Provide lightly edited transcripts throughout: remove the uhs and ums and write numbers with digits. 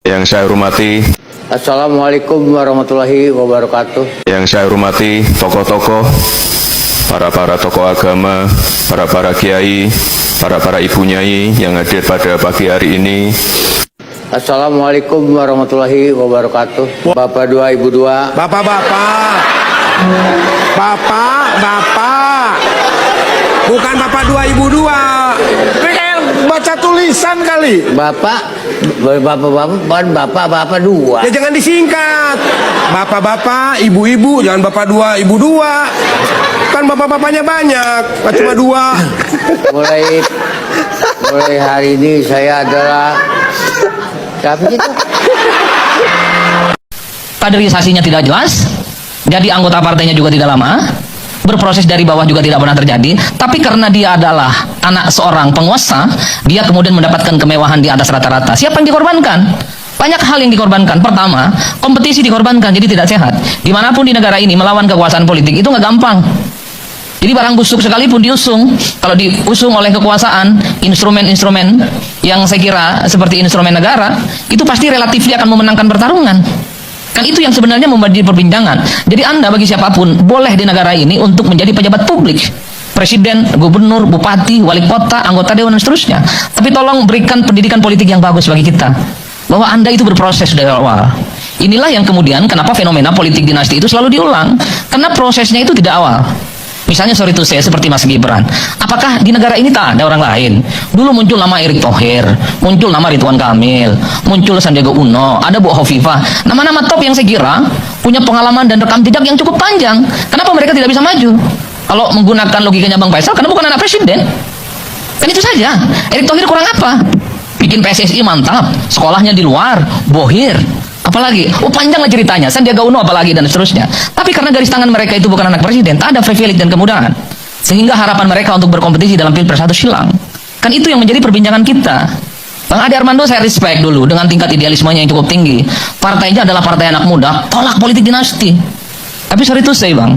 Yang saya hormati, Assalamualaikum warahmatullahi wabarakatuh. yang saya hormati tokoh-tokoh, para tokoh agama, para kiai, para ibu nyai yang hadir pada pagi hari ini. Assalamualaikum warahmatullahi wabarakatuh. Bapak dua, ibu dua. Bapak-bapak, bukan bapak dua ibu dua. Ini kayak baca tulisan kali. Bapak dua. Ya jangan disingkat. Bapak-bapak, ibu-ibu, jangan bapak dua ibu dua. Kan bapak-bapaknya banyak, nggak cuma dua. Mulai hari ini saya adalah kaderisasinya tidak jelas, jadi anggota partainya juga tidak lama, berproses dari bawah juga tidak pernah terjadi, tapi karena dia adalah anak seorang penguasa, dia kemudian mendapatkan kemewahan di atas rata-rata. Siapa yang dikorbankan? Banyak hal yang dikorbankan. Pertama, kompetisi dikorbankan, jadi tidak sehat. Dimanapun di negara ini melawan kekuasaan politik itu nggak gampang. Jadi barang busuk sekalipun diusung, kalau diusung oleh kekuasaan, instrumen-instrumen yang saya kira seperti instrumen negara, itu pasti relatif dia akan memenangkan pertarungan. Kan itu yang sebenarnya menjadi perbincangan. Jadi Anda bagi siapapun boleh di negara ini untuk menjadi pejabat publik. Presiden, gubernur, bupati, wali kota, anggota dewan dan seterusnya. Tapi tolong berikan pendidikan politik yang bagus bagi kita. Bahwa Anda itu berproses dari awal. Inilah yang kemudian kenapa fenomena politik dinasti itu selalu diulang. Karena prosesnya itu tidak awal. Misalnya sorry to say seperti Mas Gibran, apakah di negara ini tak ada orang lain? Dulu muncul nama Erick Thohir, muncul nama Ridwan Kamil, muncul Sandiaga Uno, ada Bu Hovifah, nama-nama top yang saya kira punya pengalaman dan rekam jejak yang cukup panjang. Kenapa mereka tidak bisa maju? Kalau menggunakan logikanya Bang Faisal, karena bukan anak presiden. Kan itu saja. Erick Thohir kurang apa? Bikin PSSI mantap, sekolahnya di luar, bohir. Apalagi, panjang lah ceritanya, Sandiaga Uno apalagi dan seterusnya. Tapi karena garis tangan mereka itu bukan anak presiden, tak ada privilege dan kemudahan, sehingga harapan mereka untuk berkompetisi dalam pilpres harus hilang. Kan itu yang menjadi perbincangan kita. Bang Ade Armando saya respect dulu dengan tingkat idealismenya yang cukup tinggi. Partainya adalah partai anak muda, tolak politik dinasti. Tapi sorry to say Bang,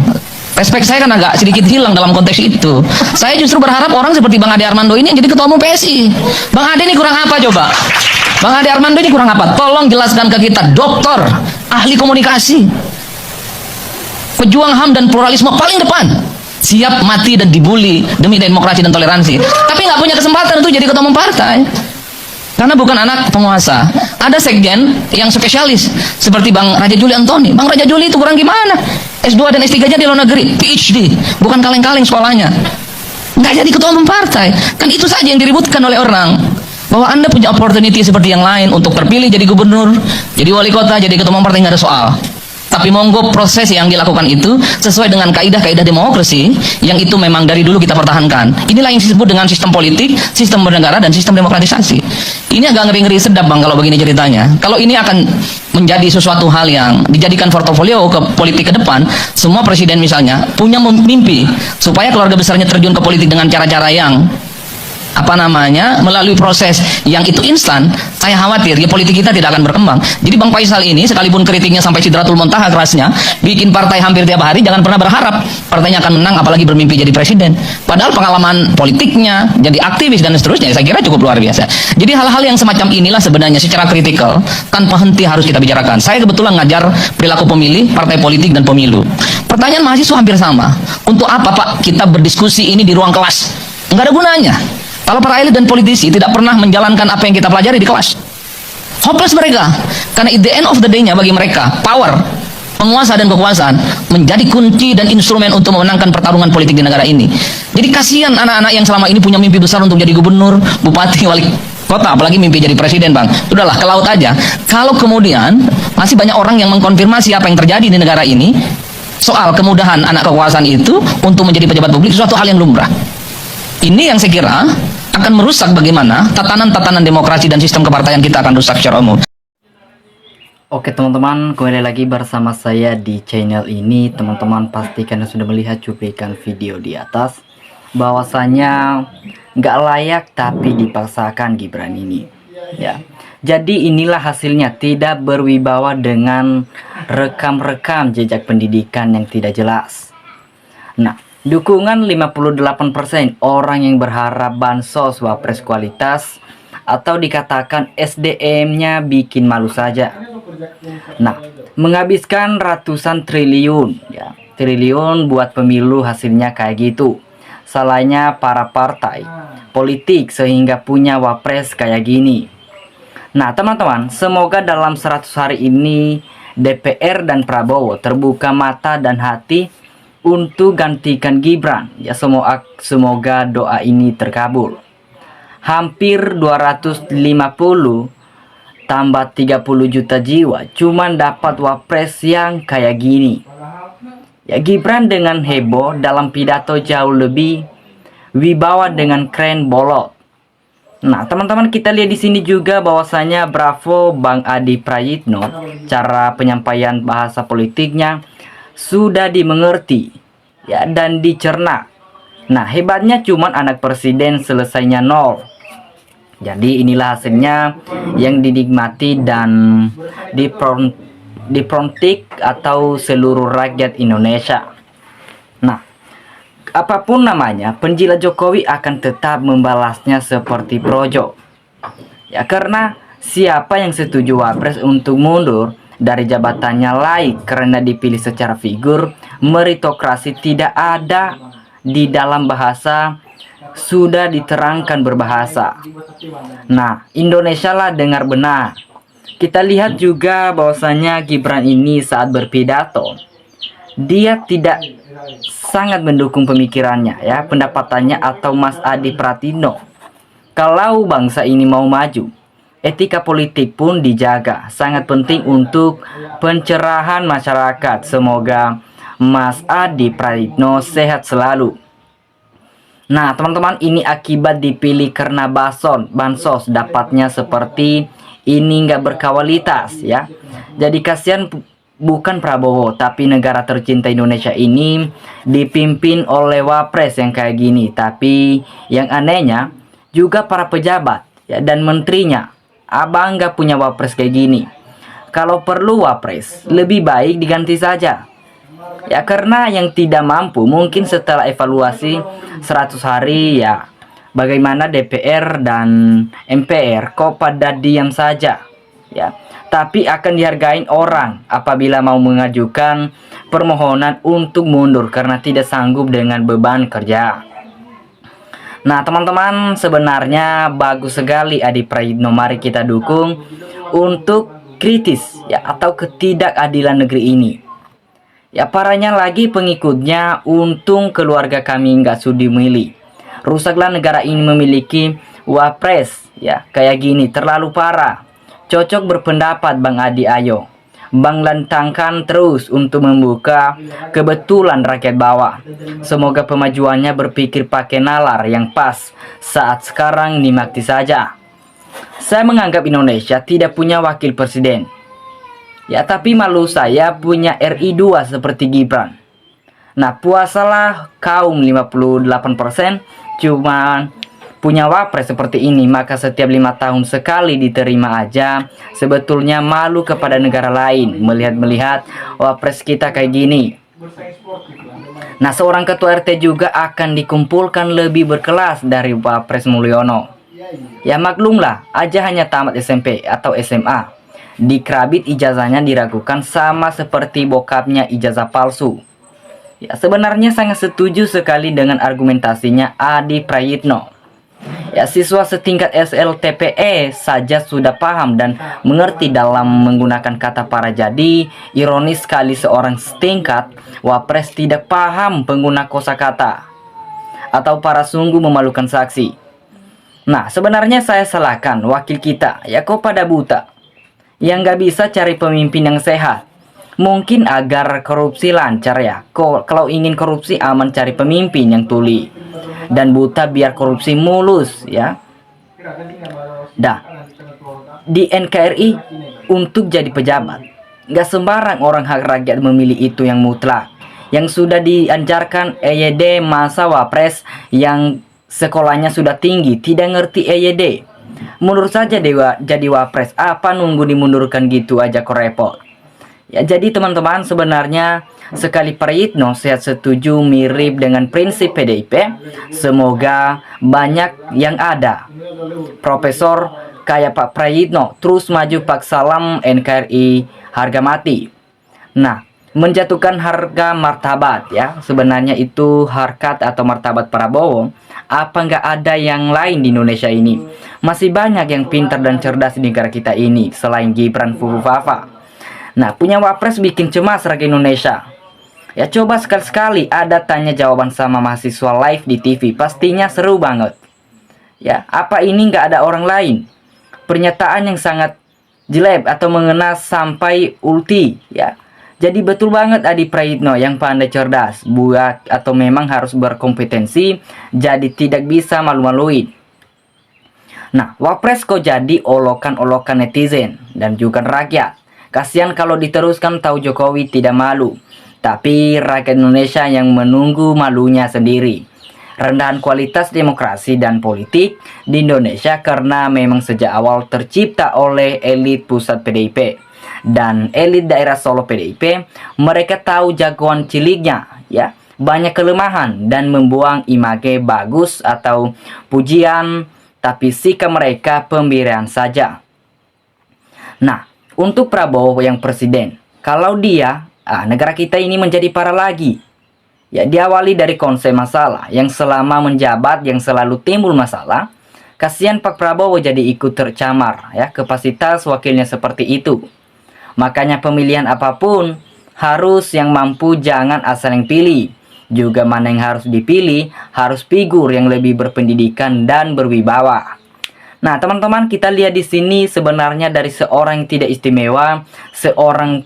respect saya kan agak sedikit hilang dalam konteks itu. Saya justru berharap orang seperti Bang Ade Armando ini yang jadi ketua umum PSI. Bang Ade ini kurang apa coba? Bang Ade Armando ini kurang apa? Tolong jelaskan ke kita, doktor, ahli komunikasi, pejuang HAM dan pluralisme paling depan, siap mati dan dibully demi demokrasi dan toleransi, tapi nggak punya kesempatan untuk jadi ketua umum partai karena bukan anak penguasa. Ada sekjen yang spesialis seperti Bang Raja Juli Antoni. Bang Raja Juli itu kurang gimana? S2 dan S3 nya di luar negeri, PhD, bukan kaleng-kaleng sekolahnya, nggak jadi ketua umum partai. Kan itu saja yang diributkan oleh orang, bahwa Anda punya opportunity seperti yang lain untuk terpilih jadi gubernur, jadi wali kota, jadi ketua umum partai, nggak ada soal. Tapi monggo proses yang dilakukan itu sesuai dengan kaidah-kaidah demokrasi yang itu memang dari dulu kita pertahankan. Inilah yang disebut dengan sistem politik, sistem bernegara, dan sistem demokratisasi. Ini agak ngeri-ngeri sedap Bang kalau begini ceritanya. Kalau ini akan menjadi sesuatu hal yang dijadikan portofolio ke politik ke depan, semua presiden misalnya punya mimpi supaya keluarga besarnya terjun ke politik dengan cara-cara yang melalui proses yang itu instan. Saya khawatir ya politik kita tidak akan berkembang. Jadi Bang Faisal ini sekalipun kritiknya sampai sidratul muntaha kerasnya, bikin partai hampir tiap hari, jangan pernah berharap partainya akan menang, apalagi bermimpi jadi presiden. Padahal pengalaman politiknya jadi aktivis dan seterusnya saya kira cukup luar biasa. Jadi hal-hal yang semacam inilah sebenarnya secara kritikal tanpa henti harus kita bicarakan. Saya kebetulan ngajar perilaku pemilih, partai politik dan pemilu. Pertanyaan mahasiswa hampir sama. Untuk apa Pak kita berdiskusi ini di ruang kelas? Enggak ada gunanya kalau para elit dan politisi tidak pernah menjalankan apa yang kita pelajari di kelas. Hopeless mereka, karena at the end of the day-nya bagi mereka, power, penguasa dan kekuasaan menjadi kunci dan instrumen untuk memenangkan pertarungan politik di negara ini. Jadi kasihan anak-anak yang selama ini punya mimpi besar untuk jadi gubernur, bupati, wali kota, apalagi mimpi jadi presiden Bang. Sudahlah, ke laut aja. Kalau kemudian masih banyak orang yang mengkonfirmasi apa yang terjadi di negara ini, soal kemudahan anak kekuasaan itu untuk menjadi pejabat publik, suatu hal yang lumrah. Ini yang saya kira akan merusak bagaimana tatanan-tatanan demokrasi dan sistem kepartaian kita akan rusak secara umum. Oke teman-teman, kembali lagi bersama saya di channel ini. Teman-teman pastikan sudah melihat cuplikan video di atas, bahwasanya nggak layak tapi dipaksakan Gibran ini. Ya, jadi inilah hasilnya, tidak berwibawa dengan rekam-rekam jejak pendidikan yang tidak jelas. Nah, dukungan 58%, orang yang berharap bansos wapres kualitas atau dikatakan SDM-nya bikin malu saja. Nah, menghabiskan ratusan triliun, ya, triliun buat pemilu hasilnya kayak gitu. Salahnya para partai politik sehingga punya wapres kayak gini. Nah, teman-teman, semoga dalam 100 hari ini DPR dan Prabowo terbuka mata dan hati untuk gantikan Gibran. Ya, semoga doa ini terkabul. Hampir 250 tambah 30 juta jiwa cuman dapat wapres yang kayak gini. Ya, Gibran dengan heboh dalam pidato jauh lebih wibawa dengan keren bolot. Nah, teman-teman, kita lihat di sini juga bahwasanya bravo Bang Adi Prayitno, cara penyampaian bahasa politiknya sudah dimengerti, ya, dan dicerna. Nah, hebatnya cuman anak presiden selesainya 0. Jadi inilah hasilnya yang dinikmati dan diprontik atau seluruh rakyat Indonesia. Nah, apapun namanya, penjilat Jokowi akan tetap membalasnya seperti projo. Ya, karena siapa yang setuju wapres untuk mundur dari jabatannya laik karena dipilih secara figur, meritokrasi tidak ada di dalam bahasa, sudah diterangkan berbahasa. Nah, Indonesia lah dengar benar. Kita lihat juga bahwasanya Gibran ini saat berpidato, dia tidak sangat mendukung pemikirannya, ya, pendapatannya atau Mas Adi Prayitno. Kalau bangsa ini mau maju, etika politik pun dijaga. Sangat penting untuk pencerahan masyarakat. Semoga Mas Adi Prayitno sehat selalu. Nah, teman-teman, ini akibat dipilih karena bansos dapatnya seperti ini, nggak berkualitas, ya. Jadi kasihan bukan Prabowo, tapi negara tercinta Indonesia ini dipimpin oleh wapres yang kayak gini. Tapi yang anehnya juga para pejabat, ya, dan menterinya, abang nggak punya wapres kayak gini. Kalau perlu wapres, lebih baik diganti saja. Ya, karena yang tidak mampu mungkin setelah evaluasi 100 hari, ya, bagaimana DPR dan MPR kok pada diam saja, ya. Tapi akan dihargain orang apabila mau mengajukan permohonan untuk mundur karena tidak sanggup dengan beban kerja. Nah, teman-teman, sebenarnya bagus sekali Adi Prayitno, mari kita dukung untuk kritis, ya, atau ketidakadilan negeri ini. Ya, parahnya lagi pengikutnya, untung keluarga kami nggak sudi milih. Rusaklah negara ini memiliki wapres, ya, kayak gini, terlalu parah. Cocok berpendapat Bang Adi, ayo. Bang lantangkan terus untuk membuka kebetulan rakyat bawah. Semoga pemajuannya berpikir pakai nalar yang pas saat sekarang nikmati saja. Saya menganggap Indonesia tidak punya wakil presiden. Ya, tapi malu saya punya RI 2 seperti Gibran. Nah, puasalah kaum 58% cuma punya wapres seperti ini, maka setiap 5 tahun sekali diterima aja. Sebetulnya malu kepada negara lain melihat wapres kita kayak gini. Nah, seorang ketua RT juga akan dikumpulkan lebih berkelas dari Wapres Mulyono. Ya, maklumlah aja hanya tamat SMP atau SMA. Di Kerabit ijazahnya diragukan sama seperti bokapnya ijazah palsu. Ya, sebenarnya sangat setuju sekali dengan argumentasinya Adi Prayitno. Ya, siswa setingkat SLTPE saja sudah paham dan mengerti dalam menggunakan kata para. Jadi ironis sekali seorang setingkat wapres tidak paham pengguna kosakata atau para, sungguh memalukan saksi. Nah, sebenarnya saya salahkan wakil kita, ya, kok pada buta, yang nggak bisa cari pemimpin yang sehat. Mungkin agar korupsi lancar, ya. Kalau ingin korupsi aman cari pemimpin yang tuli dan buta biar korupsi mulus, ya. Dah, di NKRI untuk jadi pejabat nggak sembarang orang hak rakyat memilih, itu yang mutlak. Yang sudah diajarkan EYD masa wapres yang sekolahnya sudah tinggi tidak ngerti EYD. Mundur saja dewa jadi wapres, apa nunggu dimundurkan gitu aja kok repot. Ya, jadi teman-teman, sebenarnya sekali Prayitno saya setuju mirip dengan prinsip PDIP. Semoga banyak yang ada profesor kayak Pak Prayitno terus maju Pak Salam NKRI harga mati. Nah, menjatuhkan harga martabat ya, sebenarnya itu harkat atau martabat Prabowo. Apa nggak ada yang lain di Indonesia ini? Masih banyak yang pintar dan cerdas di negara kita ini selain Gibran Fufufafa. Nah, punya wapres bikin cemas rakyat Indonesia. Ya, coba sekali-sekali ada tanya jawaban sama mahasiswa live di TV, pastinya seru banget. Ya, apa ini nggak ada orang lain? Pernyataan yang sangat jelek atau mengena sampai ulti ya. Jadi betul banget Adi Prayitno yang pandai cerdas, buat atau memang harus berkompetensi, jadi tidak bisa malu-maluin. Nah, wapres kok jadi olokan-olokan netizen dan juga rakyat. Kasihan kalau diteruskan tahu Jokowi tidak malu. Tapi rakyat Indonesia yang menunggu malunya sendiri. Rendahan kualitas demokrasi dan politik di Indonesia karena memang sejak awal tercipta oleh elit pusat PDIP dan elit daerah Solo PDIP. Mereka tahu jagoan ciliknya ya, banyak kelemahan dan membuang image bagus atau pujian, tapi sikap mereka pemberian saja. Nah, untuk Prabowo yang presiden, kalau dia, negara kita ini menjadi parah lagi. Ya, diawali dari konsep masalah yang selama menjabat yang selalu timbul masalah. Kasihan Pak Prabowo jadi ikut tercamar ya, kapasitas wakilnya seperti itu. Makanya pemilihan apapun harus yang mampu, jangan asal yang pilih. Juga mana yang harus dipilih, harus figur yang lebih berpendidikan dan berwibawa. Nah, teman-teman, kita lihat di sini sebenarnya dari seorang yang tidak istimewa, seorang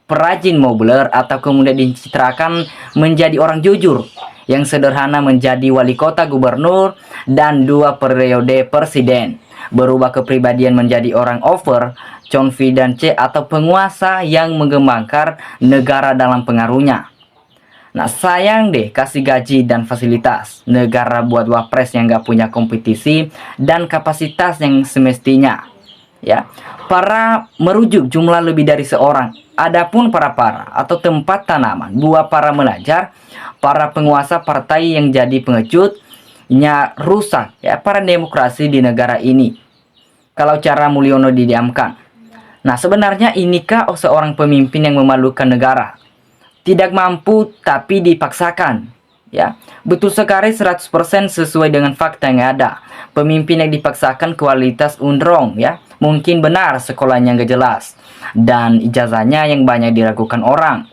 perajin mobler atau kemudian dicitrakan menjadi orang jujur, yang sederhana menjadi wali kota, gubernur, dan 2 periode presiden. Berubah kepribadian menjadi orang over, confident atau penguasa yang mengembangkan negara dalam pengaruhnya. Nah, sayang deh kasih gaji dan fasilitas negara buat wapres yang gak punya kompetisi dan kapasitas yang semestinya. Ya, para merujuk jumlah lebih dari seorang. Adapun para atau tempat tanaman buat para belajar, para penguasa partai yang jadi pengejutnya rusak ya para demokrasi di negara ini. Kalau cara Mulyono didiamkan. Nah, sebenarnya inikah seorang pemimpin yang memalukan negara? Tidak mampu tapi dipaksakan ya. Betul sekali 100% sesuai dengan fakta yang ada. Pemimpin yang dipaksakan kualitas undrong ya. Mungkin benar sekolahnya nggak jelas dan ijazahnya yang banyak diragukan orang.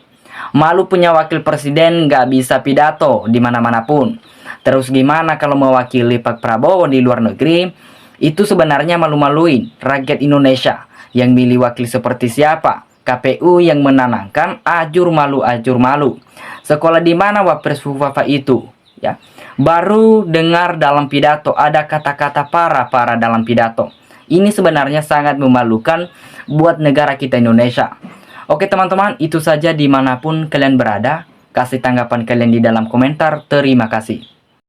Malu punya wakil presiden nggak bisa pidato di mana-mana pun. Terus gimana kalau mewakili Pak Prabowo di luar negeri? Itu sebenarnya malu-maluin rakyat Indonesia. Yang milih wakil seperti siapa? KPU yang menanamkan ajur malu. Sekolah di mana wapres Fufafa itu? Ya, baru dengar dalam pidato ada kata-kata para dalam pidato. Ini sebenarnya sangat memalukan buat negara kita Indonesia. Oke teman-teman, itu saja dimanapun kalian berada. Kasih tanggapan kalian di dalam komentar. Terima kasih.